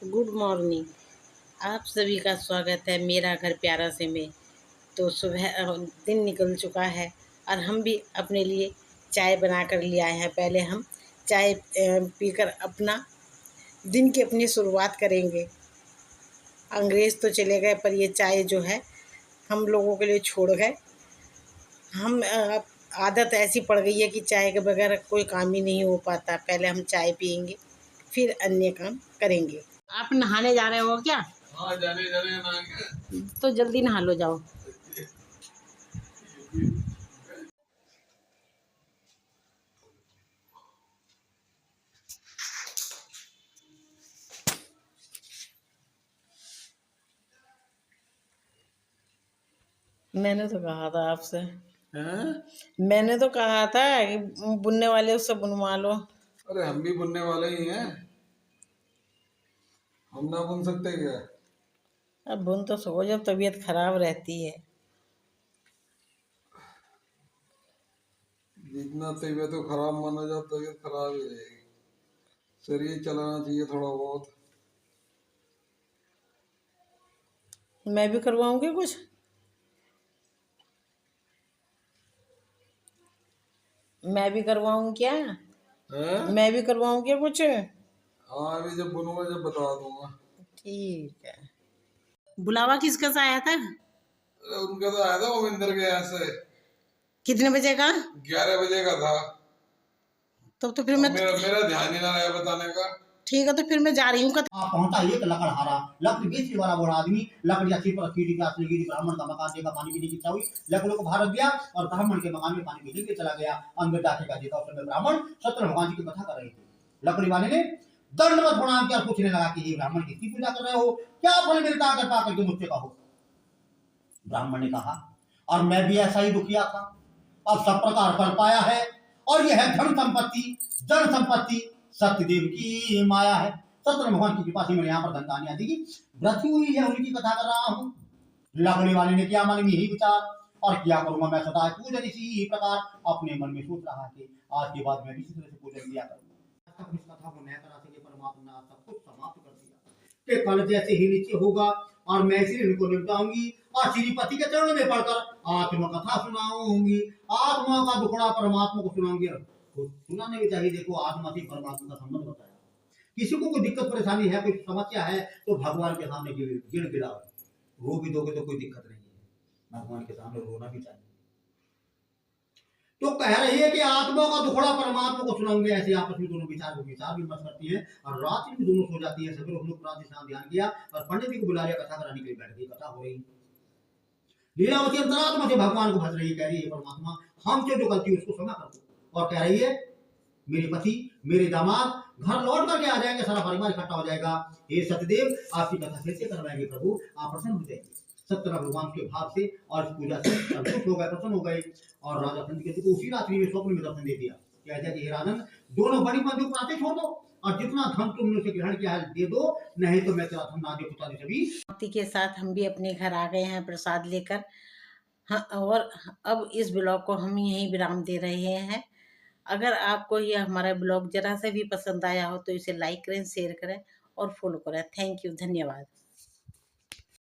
Good morning. आप सभी का स्वागत है मेरा घर प्यारा से में। तो सुबह दिन निकल चुका है और हम भी अपने लिए चाय बना कर ले आए हैं। पहले हम चाय पीकर अपना दिन की अपनी शुरुआत करेंगे। अंग्रेज़ तो चले गए पर ये चाय जो है हम लोगों के लिए छोड़ गए। हम आदत ऐसी पड़ गई है कि चाय के बगैर कोई काम ही नहीं हो पाता। पहले हम चाय पियेंगे फिर अन्य काम करेंगे। आप नहाने जा रहे हो क्या? हाँ, जाने नहाएंगे। तो जल्दी नहा लो, जाओ। मैंने तो कहा था आपसे। मैंने तो कहा था कि बुनने वाले उससे बुनवा लो। अरे हम भी बुनने वाले ही हैं, हम ना बुन सकते क्या? अब बुन तो सको जब तबीयत खराब रहती है। जितना तबीयत को खराब माना जाए तबीयत खराब ही रहेगी। शरीर चलाना चाहिए थोड़ा बहुत। मैं भी करवाऊंगी कुछ। मैं भी करवाऊँ क्या? हैं? मैं भी करवाऊँ क्या कुछ? हाँ, अभी जब बुनूंगा जब बता दूंगा। ठीक है। बुलावा किसका सा आया था? अरे उनका तो आया था गोविंदर के यहाँ से। कितने बजे का? 11 बजे का था। तब तो फिर अब मैं मेरा मेरा ध्यान ही ना रहा बताने का। ठीक है, तो फिर मैं जा रही हूँ। पहुंचा एक लकड़हारा लकड़ी बेचने वाला बड़ा आदमी लकड़ियां सिर पर रखी गिरी ब्राह्मण का मकान देखा, पानी पीने की इच्छा हुई, लकड़ों को भारत दिया और ब्राह्मण के मकान में पानी पीने के चला गया। अंदर जाके का देखा, उस समय ब्राह्मण सत्य भगवान जी की कथा कर रहे थे। लकड़ी वाले ने दंडवत प्रणाम किया, पूछने लगा कि ये ब्राह्मण किसकी पूजा कर रहे हो, क्या फल मिलता है, कृपा करके मुझसे कहो। ब्राह्मण ने कहा, और मैं भी ऐसा ही दुखिया था, अब सब प्रकार फल पाया है, और यह है धन संपत्ति, जन संपत्ति सत्यदेव की माया है। सत्य भगवान की कृपा से मैंने यहाँ पर धन धान्य आदि की वृद्धि हुई है, उनकी कथा कर रहा हूँ। लकड़ी वाले ने किया मन में यही विचार, और क्या करूंगा मैं सदा पूजन इसी प्रकार अपने मन में सोच रहा कि आज के बाद मैं इसी तरह से पूजन किया करूंगा। इस कथा को नया करा सके परमात्मा ने सब कुछ समाप्त कर दिया कि कल जैसे ही नीचे होगा और मैं इसी इनको निपटाऊंगी और श्रीपति के चरणों में पढ़कर आत्मकथा सुनाऊंगी। आत्मा का दुखड़ा परमात्मा को सुनाऊंगी। सुनाने भी चाहिए। देखो, आत्मा से परमात्मा का संबंध होता है। किसी को कोई दिक्कत परेशानी है, कोई समस्या है, तो भगवान के सामने गिर गिराओ। रो भी दोगे तो कोई दिक्कत नहीं है, भगवान के सामने रोना भी चाहिए। तो कह रही है कि आत्मा का दुखड़ा परमात्मा को सुनाऊंगे। ऐसे आपस में दोनों विचार विमर्श करती है और रात्रि में दोनों सो जाती है। सभी लोग प्रातः स्नान ध्यान किया और पंडित जी को बुला लिया, कथा कराने के लिए बैठ गई। कथा हो रही, लीलावती अंतरात्मा से भगवान को भज रही, कह रही है परमात्मा हमसे जो गलती उसको क्षमा कर दो। और कह रही है मेरे पति मेरे दामाद घर लौट करके आ जाएंगे, सारा परिवार इकट्ठा हो जाएगा। हे सतदेव, आपकी कथा कैसे करवाएंगे प्रभु, आप प्रसन्न हो जाएंगे। सत्य भगवान के भाव से और इस पूजा से संतुष्ट हो गए, प्रसन्न हो गए। और राजा चंद्रकेतु को उसी रात्रि में स्वप्न में दर्शन दे दिया। कह दिया कि हे राजन, दोनों बड़ी बंधु प्राते छोड़ दो और जितना धन तुमने उसे ग्रहण किया है दे दो, नहीं तो मैं तेरा धन आदि पुत्र सभी के साथ हम भी अपने घर आ गए हैं प्रसाद लेकर। हाँ, और अब इस ब्लॉग को हम यहीं विराम दे रहे हैं। अगर आपको यह हमारा ब्लॉग जरा सा भी पसंद आया हो तो इसे लाइक करें, शेयर करें और फॉलो करें। थैंक यू, धन्यवाद।